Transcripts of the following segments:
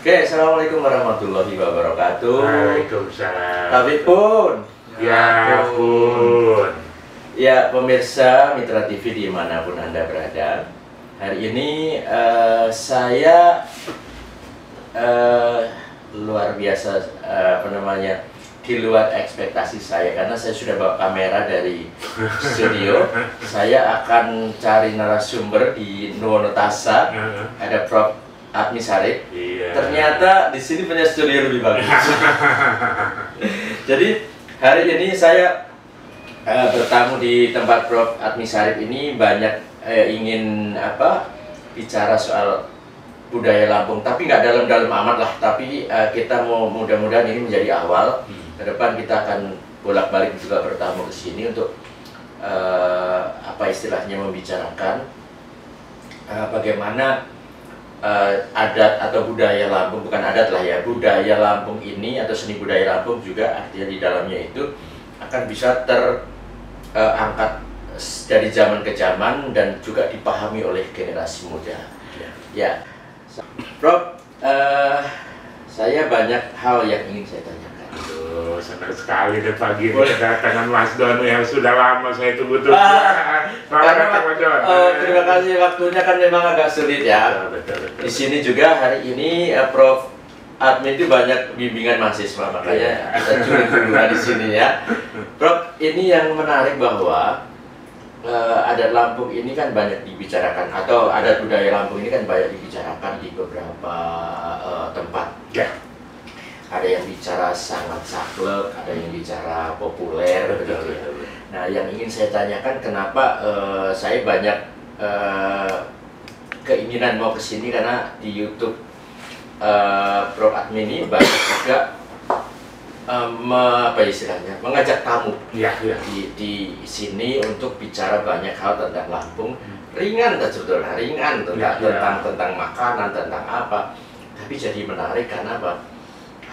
Oke, assalamualaikum warahmatullahi wabarakatuh. Waalaikumsalam. Tapi pun, Ya pun. ya pemirsa Mitra TV dimanapun Anda berada. Hari ini saya luar biasa, di luar ekspektasi saya, karena saya sudah bawa kamera dari studio. Saya akan cari narasumber di Nuwonotasa. Ada Prof. Admi Syarif. Iya. Ternyata di sini punya studio lebih bagus. Jadi hari ini saya bertamu di tempat Prof. Admi Syarif ini banyak ingin bicara soal budaya Lampung, tapi nggak dalam-dalam amat lah. Tapi kita mau mudah-mudahan ini menjadi awal. Ke depan kita akan bolak-balik juga bertamu ke sini untuk istilahnya membicarakan bagaimana adat atau budaya Lampung, bukan adat lah ya, budaya Lampung ini atau seni budaya Lampung juga artinya di dalamnya itu akan bisa terangkat dari zaman ke zaman dan juga dipahami oleh generasi muda. Ya, Prof, saya banyak hal yang ingin saya tanyakan. Aduh, senang sekali deh pagi ini kedatangan Mas Don yang sudah lama saya tunggu-tunggu. Karena Mas Don. terima kasih, waktunya kan memang agak sulit ya. Betul. Di sini juga hari ini Prof. Admi itu banyak bimbingan mahasiswa, makanya kita curi dulu di sini ya. Prof, ini yang menarik bahwa adat Lampung ini kan banyak dibicarakan, atau adat budaya Lampung ini kan banyak dibicarakan di beberapa tempat. Ya. Ada yang bicara sangat saklek, ada yang bicara populer, begitu ya. Nah, yang ingin saya tanyakan, kenapa saya banyak keinginan mau kesini, karena di YouTube Prof. Admi ini banyak juga mengajak tamu di sini untuk bicara banyak hal tentang Lampung. Ringan sebetulnya, tentang makanan, tentang apa, tapi jadi menarik karena apa?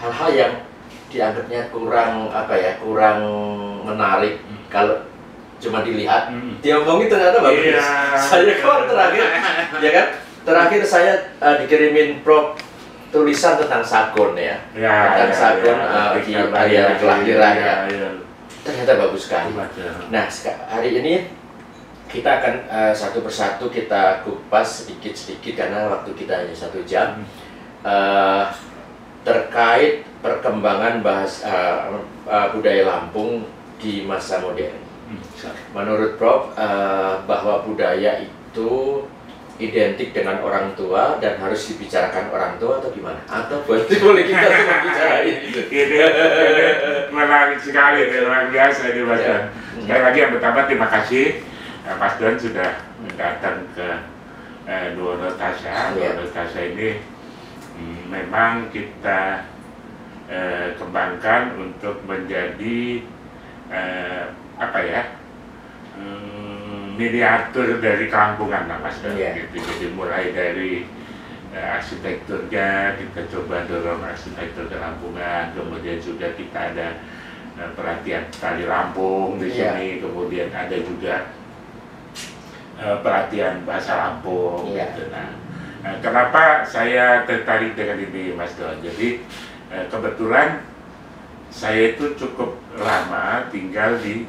Hal-hal yang dianggapnya kurang menarik kalau cuma dilihat, diomongin ternyata bagus. Saya kemarin terakhir saya dikirimin Prof tulisan tentang Sagon tentang Sagon di hari kelahiran ya. Ternyata bagus sekali. Nah, hari ini kita akan satu persatu kita kupas sedikit karena waktu kita hanya 1 jam. Terkait perkembangan budaya Lampung di masa modern. Menurut Prof, bahwa budaya itu identik dengan orang tua dan harus dibicarakan orang tua, atau gimana? Atau boleh kita semua bicara itu? Ini menarik sekali, luar biasa ini Mas Don. Sekali lagi yang pertama terima kasih Mas Don sudah datang ke Nuwonotasa. Nuwonotasa ini memang kita kembangkan untuk menjadi miniatur dari kampungan Mas Don. Gitu. Jadi mulai dari arsitekturnya kita coba dorong arsitektur kerampungan, kemudian juga kita ada perhatian tari Lampung di sini, kemudian ada juga perhatian bahasa Lampung. Gitu. Nah, kenapa saya tertarik dengan ini Mas Don? Jadi kebetulan saya itu cukup lama tinggal di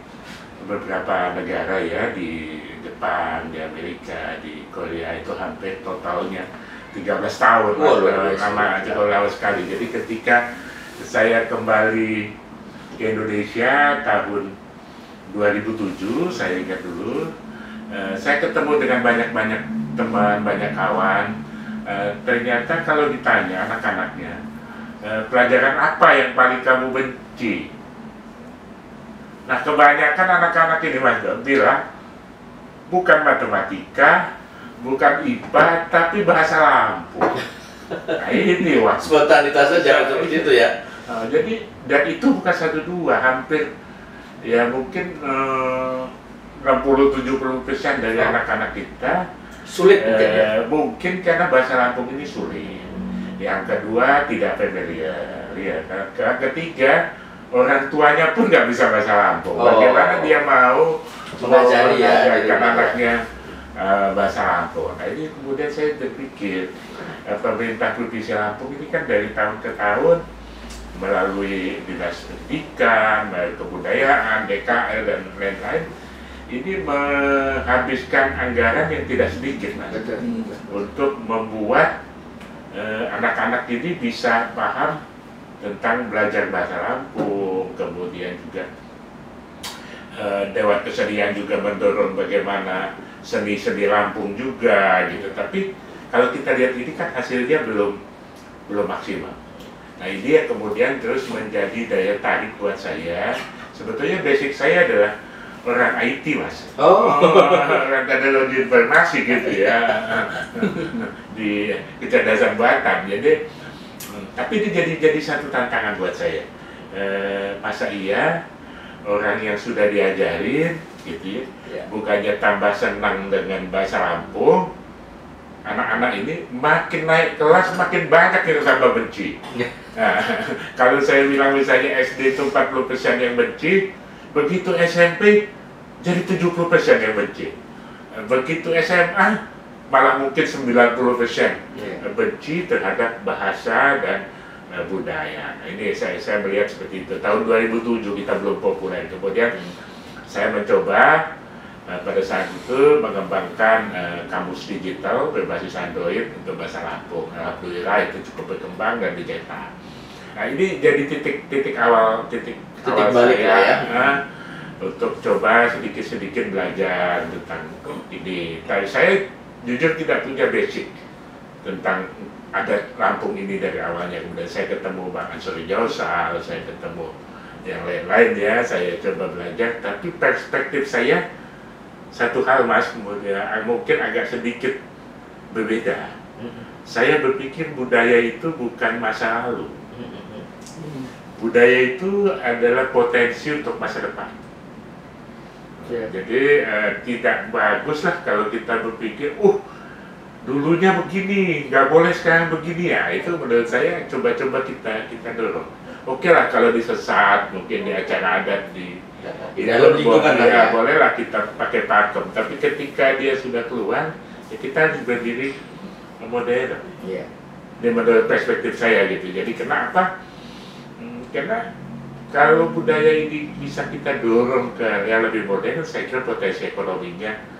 beberapa negara ya, di Jepang, di Amerika, di Korea, itu hampir totalnya 13 tahun. Lama, cukup lama sekali. Jadi ketika saya kembali ke Indonesia tahun 2007, saya ingat dulu, saya ketemu dengan banyak teman, banyak kawan. Ternyata kalau ditanya anak-anaknya, pelajaran apa yang paling kamu benci? Nah, kebanyakan anak-anak ini Mas Don bilang bukan matematika, bukan IPA, tapi bahasa Lampung. Nah, ini spontanitasnya jangan seperti itu ya. Jadi, dan itu bukan 1-2, hampir ya mungkin 60-70% dari anak-anak kita sulit mungkin ya? Mungkin karena bahasa Lampung ini sulit. Yang kedua tidak familiar ya. Yang ketiga orang tuanya pun nggak bisa bahasa Lampung. Bagaimana dia mau mengajari mengajarkan anaknya bahasa Lampung. Nah ini kemudian saya berpikir pemerintah Provinsi Lampung ini kan dari tahun ke tahun melalui Dinas Pendidikan, melalui Kebudayaan, DKL dan lain-lain ini menghabiskan anggaran yang tidak sedikit, Mas, untuk membuat anak-anak ini bisa paham tentang belajar bahasa Lampung. Kemudian juga Dewan Kesenian juga mendorong bagaimana seni-seni Lampung juga gitu. Tapi kalau kita lihat ini kan hasilnya belum maksimal. Nah ini yang kemudian terus menjadi daya tarik buat saya. Sebetulnya basic saya adalah orang IT, Mas. Orang teknologi informasi gitu ya. Di kecerdasan buatan. Jadi tapi ini jadi satu tantangan buat saya. Masa iya orang yang sudah diajarin gitu ya, bukannya tambah senang dengan bahasa Lampung, anak-anak ini makin naik kelas makin banyak yang tambah benci. Nah, kalau saya bilang misalnya SD itu 40% yang benci, begitu SMP jadi 70% yang benci. Begitu SMA malah mungkin 90% benci terhadap bahasa dan budaya. Nah, ini saya melihat seperti itu. Tahun 2007 kita belum populer. Kemudian saya mencoba pada saat itu mengembangkan kamus digital berbasis Android untuk bahasa Lampung. Alhamdulillah itu cukup berkembang dan dicetak. Nah ini jadi titik awal balik saya untuk coba sedikit belajar tentang ini. Tapi saya jujur tidak punya basic tentang adat Lampung ini dari awalnya. Kemudian saya ketemu Bang Ansori Jausal, saya ketemu yang lain-lain ya, saya coba belajar. Tapi perspektif saya satu hal, Mas, kemudian mungkin agak sedikit berbeda. Saya berpikir budaya itu bukan masa lalu. Budaya itu adalah potensi untuk masa depan. Jadi tidak bagus lah kalau kita berpikir, dulunya begini, nggak boleh sekarang begini ya. Itu menurut saya coba-coba kita dorong. Oke lah kalau disesat, mungkin di acara adat di dalam lingkungan ya, bolehlah kita pakai pakem. Tapi ketika dia sudah keluar, ya kita harus berdiri modern. Ini menurut perspektif saya gitu. Jadi kenapa? Karena kalau budaya ini bisa kita dorong ke yang lebih modern, saya kira potensi ekonominya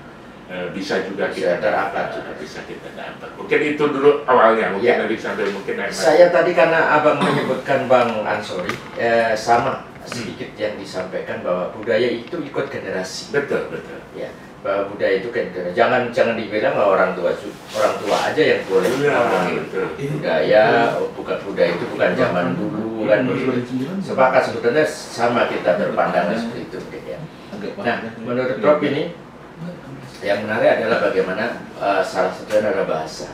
bisa juga kita dapat. Mungkin itu dulu awalnya, mungkin nanti sambil mungkin saya tadi karena abang menyebutkan Bang Ansori, sama sedikit yang disampaikan bahwa budaya itu ikut generasi. Betul. Ya, bahwa budaya itu kan jangan dibilang orang tua aja yang boleh ngomongin budaya. Bukan budaya itu bukan zaman dulu kan. Sepakat sebetulnya sama kita berpandangan seperti itu ya. Nah, menurut Prof ini yang menarik adalah bagaimana salah satunya adalah bahasa.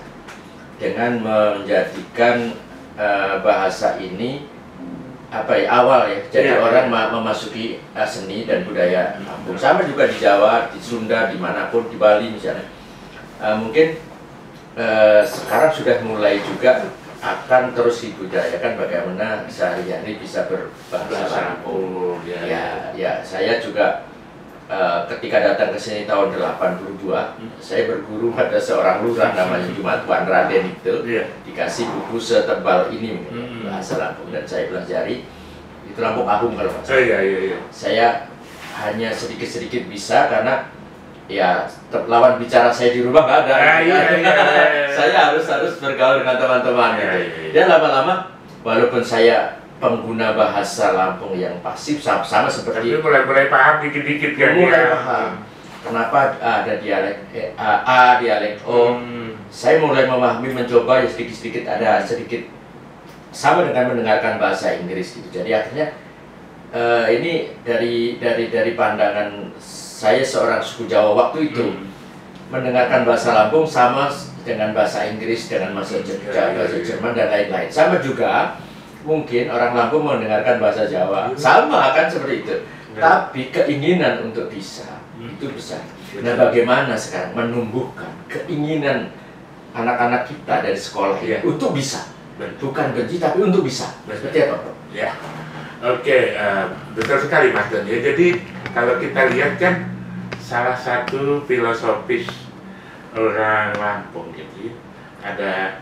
Dengan menjadikan bahasa ini awal ya, jadi orang memasuki seni dan budaya Lampung. Sama juga di Jawa, di Sunda, dimanapun, di Bali misalnya. Mungkin sekarang sudah mulai juga akan terus dibudayakan bagaimana sehari-hari bisa berbahasa Lampung. Ya, saya juga ketika datang ke sini tahun 82, saya berguru pada seorang lurah namanya Jumatuan Raden itu, dikasih buku setebal ini bahasa Lampung dan saya pelajari. Itu Lampung Agung kalau nggak salah. Saya hanya sedikit-sedikit bisa karena ya lawan bicara saya di rumah nggak ada. Saya harus bergaul dengan teman-teman gitu. Dan lama-lama walaupun saya pengguna bahasa Lampung yang pasif sama seperti mulai paham dikit-dikit kan. Mulai paham. Kenapa ada dialek A, dialek O. Saya mulai memahami, mencoba ya sedikit-sedikit ada sedikit sama dengan mendengarkan bahasa Inggris gitu. Jadi akhirnya ini dari pandangan saya seorang suku Jawa waktu itu mendengarkan bahasa Lampung sama dengan bahasa Inggris, dengan bahasa Jerman dan lain-lain. Sama juga mungkin orang Lampung mendengarkan bahasa Jawa, sama kan seperti itu. Tapi keinginan untuk bisa itu besar. Nah, bagaimana sekarang menumbuhkan keinginan anak-anak kita dari sekolah ini untuk bisa, bukan benci tapi untuk bisa. Seperti apa, Pak? Ya, oke, betul sekali Mas Don. Ya, jadi kalau kita lihat kan salah satu filosofis orang Lampung gitu, ada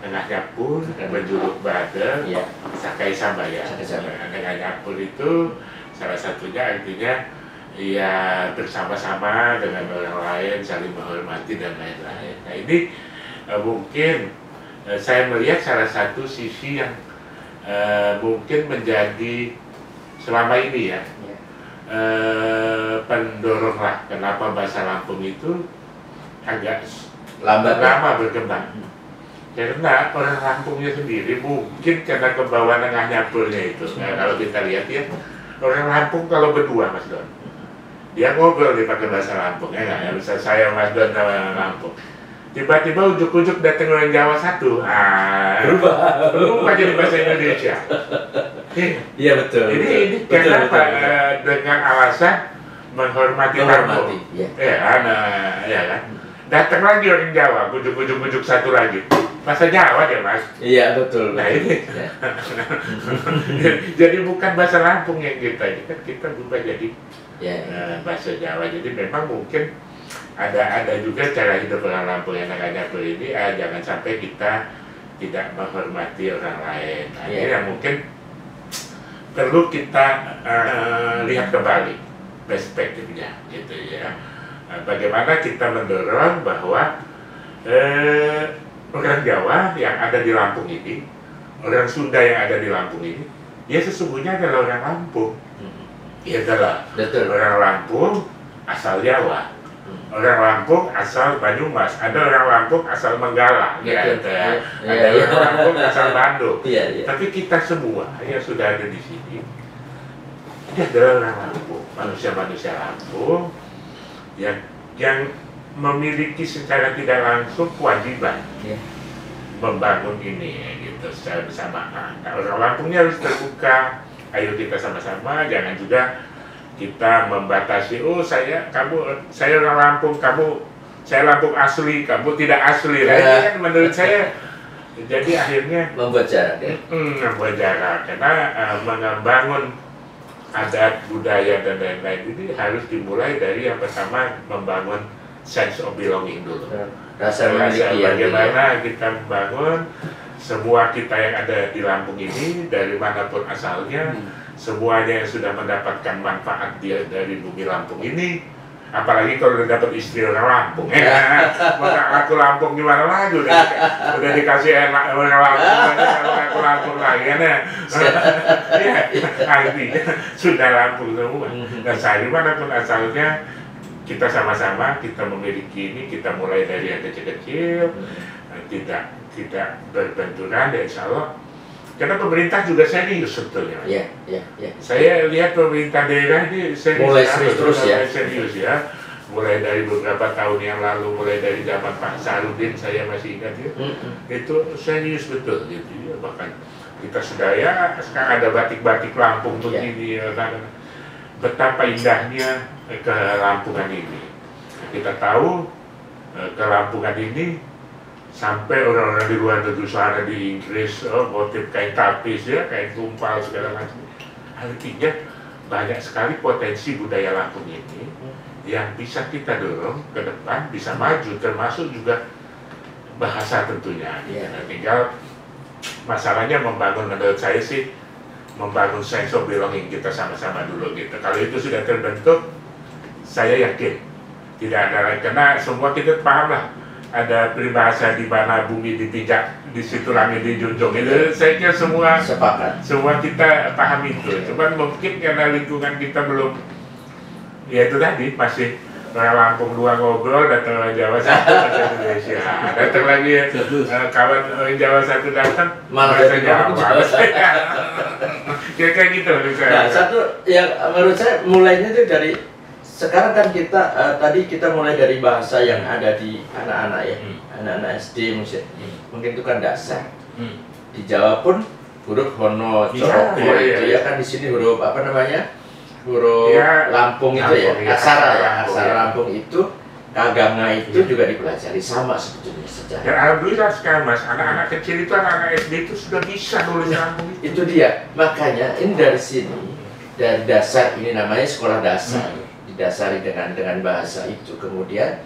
tengah Nyapur, berjuluk Badeng, ya. Sakai Sambaya. Tengah Nyapur itu salah satunya artinya ya bersama-sama dengan orang lain, saling menghormati dan lain-lain. Nah ini mungkin saya melihat salah satu sisi yang mungkin menjadi selama ini ya, pendorong lah kenapa bahasa Lampung itu agak lama berkembang. Karena orang Lampungnya sendiri mungkin karena kebawa tengah Nyapurnya itu. Nah, kalau kita lihat ya, orang Lampung kalau berdua Mas Don, dia ngobrol dia pakai bahasa Lampung ya nggak? Ya, misal saya Mas Don sama orang Lampung, tiba-tiba ujuk-ujuk datang orang Jawa satu, berubah jadi bahasa Indonesia. Iya betul. Ini kenapa? Dengan alasan menghormati Lampung. Ya kan? Datang lagi orang Jawa, ujuk-ujuk satu lagi. Bahasa Jawa deh Mas. Iya betul. Nah ini, jadi bukan bahasa Lampung yang kita berubah jadi bahasa Jawa. Jadi memang mungkin ada juga cara hidup orang Lampung yang agak ini, jangan sampai kita tidak menghormati orang lain. Nah, ini yang mungkin perlu kita lihat kembali perspektifnya, gitu ya. Bagaimana kita mendorong bahwa orang Jawa yang ada di Lampung ini, orang Sunda yang ada di Lampung ini, dia sesungguhnya adalah orang Lampung. Dia adalah orang Lampung asal Jawa, orang Lampung asal Banyumas, ada orang Lampung asal Menggala, ada orang Lampung asal Bandung. Tapi kita semua yang sudah ada di sini, dia adalah orang Lampung, manusia-manusia Lampung yang memiliki secara tidak langsung kewajiban membangun ini gitu secara bersamaan. Nah, orang Lampungnya harus terbuka. Ayo kita sama-sama, jangan juga kita membatasi. Saya orang Lampung, saya Lampung asli, kamu tidak asli. Nah, ini kan menurut saya jadi akhirnya membuat jarak. Membuat jarak karena membangun adat, budaya dan lain-lain ini harus dimulai dari yang pertama membangun sense of belonging dulu. Rasa bagaimana kita membangun semua kita yang ada di Lampung ini dari manapun asalnya, semuanya yang sudah mendapatkan manfaat dari bumi Lampung ini, apalagi kalau udah dapat istri orang Lampung, maka aku Lampung gimana lagi udah dikasih enak orang Lampung, kalau aku Lampung lagi kan ya, artinya sudah Lampung semua. Dan saya dimanapun asalnya, kita sama-sama kita memiliki ini, kita mulai dari yang kecil-kecil, tidak berbenturan, dan insya Allah. Karena pemerintah juga serius sebetulnya. Saya lihat pemerintah daerah ini serius ya. Mulai dari beberapa tahun yang lalu, mulai dari zaman Pak Sarudin, saya masih ingat ya. Itu serius betul gitu ya. Bahkan kita sudah sekarang ada batik-batik Lampung begini ya. Betapa indahnya kelampungan ini. Kita tahu kelampungan ini sampai orang-orang di luar negeri sana di Inggris motif kain tapis ya, kain tumpal segala macam. Artinya banyak sekali potensi budaya Lampung ini yang bisa kita dorong ke depan, bisa maju, termasuk juga bahasa tentunya. Nah, tinggal masalahnya membangun, menurut saya sih membangun sense of belonging kita sama-sama dulu gitu. Kalau itu sudah terbentuk, saya yakin tidak ada lagi, karena semua kita paham lah. Ada peribahasa di mana bumi dipijak, di situ langit dijunjung. Itu saya kira semua kita paham itu. Cuman mungkin karena lingkungan kita belum, ya itu tadi masih orang Lampung dua ngobrol, datang orang Jawa satu bahasa Indonesia. Datang lagi kawan orang Jawa satu datang bahasa Jawa. Kayak gitu menurut saya. Nah, satu yang menurut saya mulainya itu dari sekarang kan kita tadi kita mulai dari bahasa yang ada di anak-anak ya, anak-anak SD mungkin itu kan dasar. Di Jawa pun huruf Hono, Coroko itu ya kan, di sini huruf apa namanya, huruf Lampung itu ya, aksara ya, aksara Lampung itu, Kaganga itu juga dipelajari sama sebetulnya sejarah. Dan alhamdulillah sekarang Mas, anak-anak kecil itu, anak-anak SD itu sudah bisa nulis Lampung itu. Itu dia, makanya ini dari sini, dari dasar ini namanya sekolah dasar. Didasari dengan bahasa itu, kemudian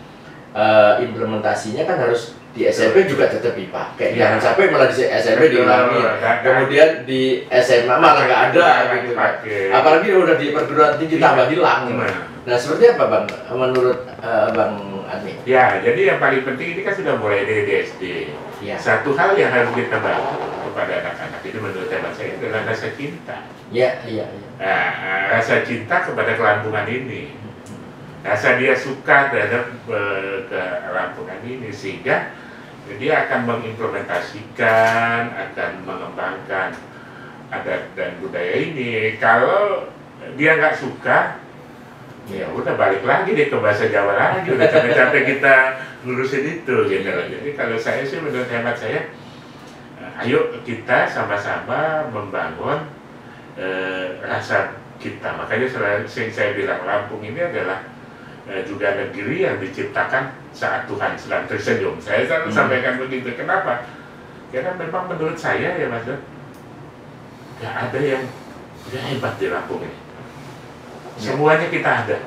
implementasinya kan harus di SMP juga tetap dipakai. Jangan sampai malah di SMP dihilangin. Kemudian di SMA malah nggak ada gitu. Apalagi udah di perguruan tinggi tambah hilang. Nah, seperti apa Bang menurut Bang Admi? Ya, jadi yang paling penting ini kan sudah mulai dari SD. Ya. Satu hal yang harus kita bangun kepada anak-anak ini menurut hemat saya adalah rasa cinta. Ya. Nah, rasa cinta kepada kelampungan ini. Rasa dia suka terhadap kelampungan ini, sehingga dia akan mengimplementasikan, akan mengembangkan adat dan budaya ini. Kalau dia nggak suka, ya udah balik lagi deh ke bahasa Jawa lagi, udah capek-capek kita ngurusin itu gitu. Jadi kalau saya sih menurut hemat saya, ayo kita sama-sama membangun rasa kita. Makanya sering saya bilang Lampung ini adalah juga negeri yang diciptakan saat Tuhan sedang tersenyum. Saya selalu sampaikan begitu. Kenapa? Karena memang menurut saya ya Mas Don, gak ada yang hebat di Lampung ini. Semuanya kita ada.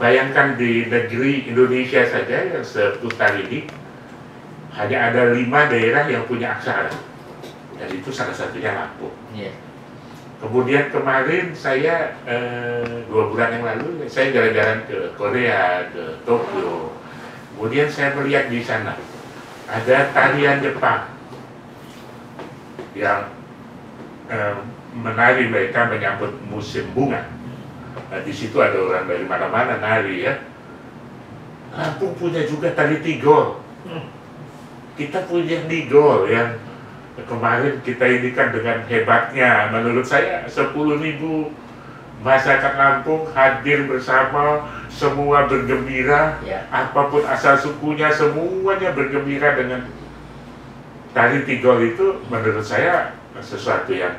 Bayangkan di negeri Indonesia saja yang seputar ini hanya ada 5 daerah yang punya aksara. Dan itu salah satunya Lampung. Kemudian kemarin saya 2 bulan yang lalu saya jalan-jalan ke Korea, ke Tokyo. Kemudian saya melihat di sana ada tarian Jepang yang menari, mereka menyambut musim bunga. Nah, di situ ada orang dari mana-mana nari ya. Lampung punya juga tari Tigor. Kita punya Tigor yang kemarin kita ini kan dengan hebatnya, menurut saya 10.000 masyarakat Lampung hadir bersama, semua bergembira, apapun asal sukunya, semuanya bergembira dengan tari Tigor itu. Menurut saya sesuatu yang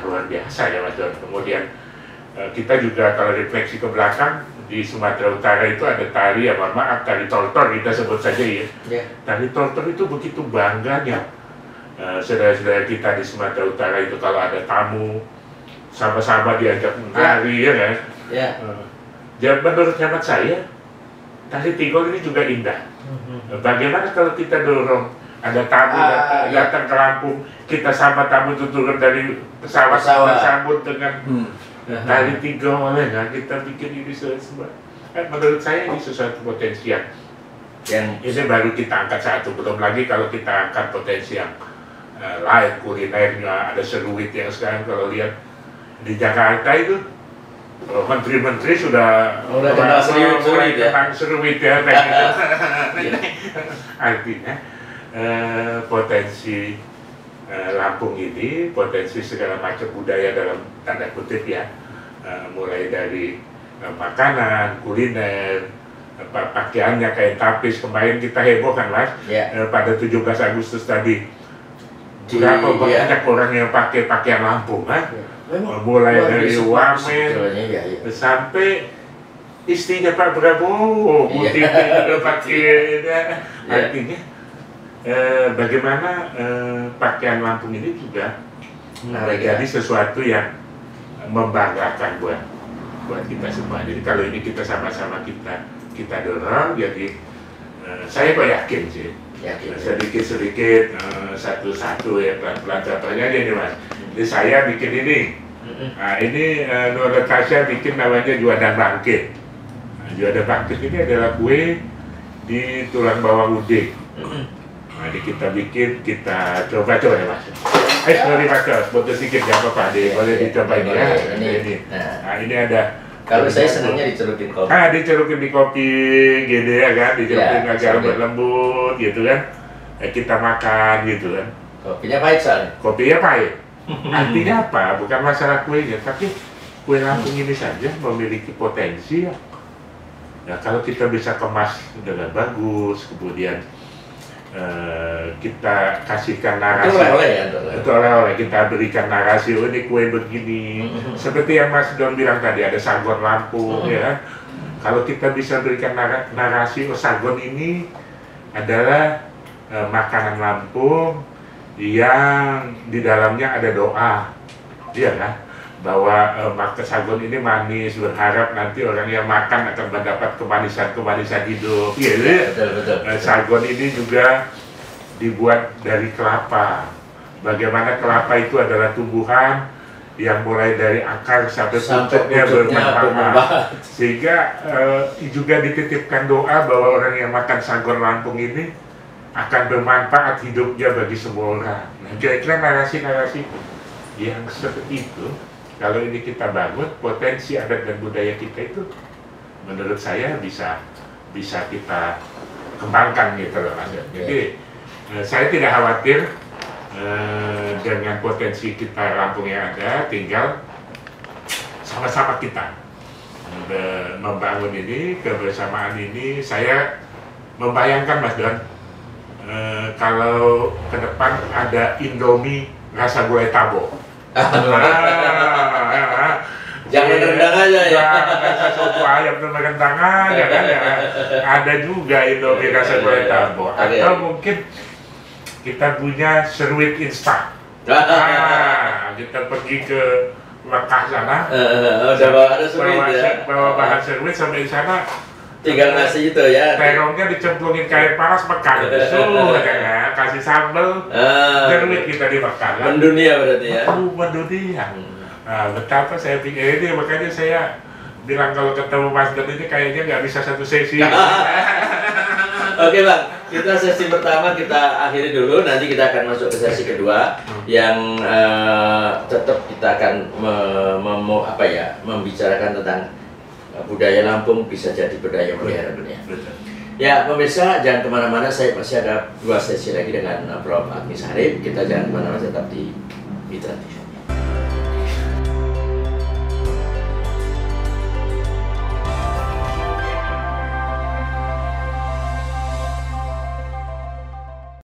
luar biasa ya Mas Don. Kemudian kita juga kalau refleksi ke belakang, di Sumatera Utara itu ada tari, ya mohon maaf, tari tortor kita sebut saja ya. Tari tortor itu begitu bangganya. Saudara-saudara kita di Sumatera Utara itu kalau ada tamu sama-sama diajak menari ya kan. Jadi menurut hemat saya tari Tigor ini juga indah. Bagaimana kalau kita dorong ada tamu datang ke Lampung, kita sama tamu itu turun dari pesawat sambut dengan tari Tigor ya kan? Kita bikin ini semua. Menurut saya ini sesuatu potensi yang ini baru kita angkat satu, belum lagi kalau kita angkat potensi yang lain, kulinernya, ada seruit yang sekarang kalau lihat di Jakarta itu menteri-menteri sudah kenal seruit ya kayak gitu. Artinya potensi Lampung ini, potensi segala macam budaya dalam tanda kutip ya, mulai dari makanan, kuliner, pakaiannya kayak tapis. Kemarin kita heboh kan Mas, pada 17 Agustus tadi berapa banyak orang yang pakai pakaian Lampung kan? Mulai dari wamen sampai istrinya Pak Prabowo putih juga pakai. Artinya bagaimana pakaian Lampung ini juga menjadi sesuatu yang membanggakan buat kita semua. Jadi kalau ini kita sama-sama kita dorong, jadi saya kok yakin sih. Sedikit-sedikit, satu-satu ya, pelan-pelan. Contohnya dia nih Mas, jadi saya bikin ini. Nah ini Nur Natasha bikin namanya Juadan Bangkit. Juadan Bangkit ini adalah kue di tulang bawang udik. Nah ini kita bikin, kita coba ya Mas. Sorry Mas, putus sedikit, gak apa-apa, boleh dicobain ya. Nah ini ada. Kalau saya senangnya dicelupin kopi. Dicelupin di kopi gede ya kan, dicelupin agak lembut gitu kan. Kita makan gitu kan. Kopinya pahit soalnya. Kopinya pahit. Artinya apa? Bukan masalah kuenya, tapi kue Lampung ini saja memiliki potensi ya. Ya kalau kita bisa kemas dengan bagus, kemudian kita kasihkan narasi. Itu oleh-oleh kita berikan narasi, oh ini kue begini. Seperti yang Mas Don bilang tadi, ada sagon Lampung ya. Kalau kita bisa berikan narasi, oh sagon ini adalah makanan Lampung yang di dalamnya ada doa, iya kan? bahwa market sagon ini manis, berharap nanti orang yang makan akan mendapat kemanisan hidup. Gitu. Betul. Sagon ini juga dibuat dari kelapa. Bagaimana kelapa itu adalah tumbuhan yang mulai dari akar sampai pucuknya bermanfaat. Sehingga juga dititipkan doa bahwa orang yang makan sagon Lampung ini akan bermanfaat hidupnya bagi semua orang. Nah, kira-kira narasi-narasi yang seperti itu, kalau ini kita bangun, potensi adat dan budaya kita itu, menurut saya bisa kita kembangkan gitu loh, Mas. Jadi saya tidak khawatir dengan potensi kita Lampung yang ada, tinggal sama-sama kita membangun ini, kebersamaan ini. Saya membayangkan, Mas Don, kalau ke depan ada Indomie rasa gulai tabo. Jangan rendang aja ya. Rasa soto ayam tuh rendang aja kan ya. Ada juga Indomie rasa gulai tabo. Atau mungkin kita punya seruit instan. Kita pergi ke Mekah sana. Bawa bahan seruit sampai di sana. Tinggal nasi itu ya. Terongnya dicemplungin kain panas Mekah. Ya, kasih sambal. Seruit kita dimakan. Mendunia berarti ya. Mendunia. Nah, betapa saya pikir ini, makanya saya bilang kalau ketemu Mas Don ini kayaknya nggak bisa satu sesi. Oke Bang, kita sesi pertama kita akhiri dulu, nanti kita akan masuk ke sesi kedua yang tetap kita akan membicarakan tentang budaya Lampung bisa jadi budaya modern ya. Ya pemirsa, jangan kemana-mana, saya masih ada 2 sesi lagi dengan Prof. Agni Sarip. Kita jangan kemana-mana, tetap di Mitra TV.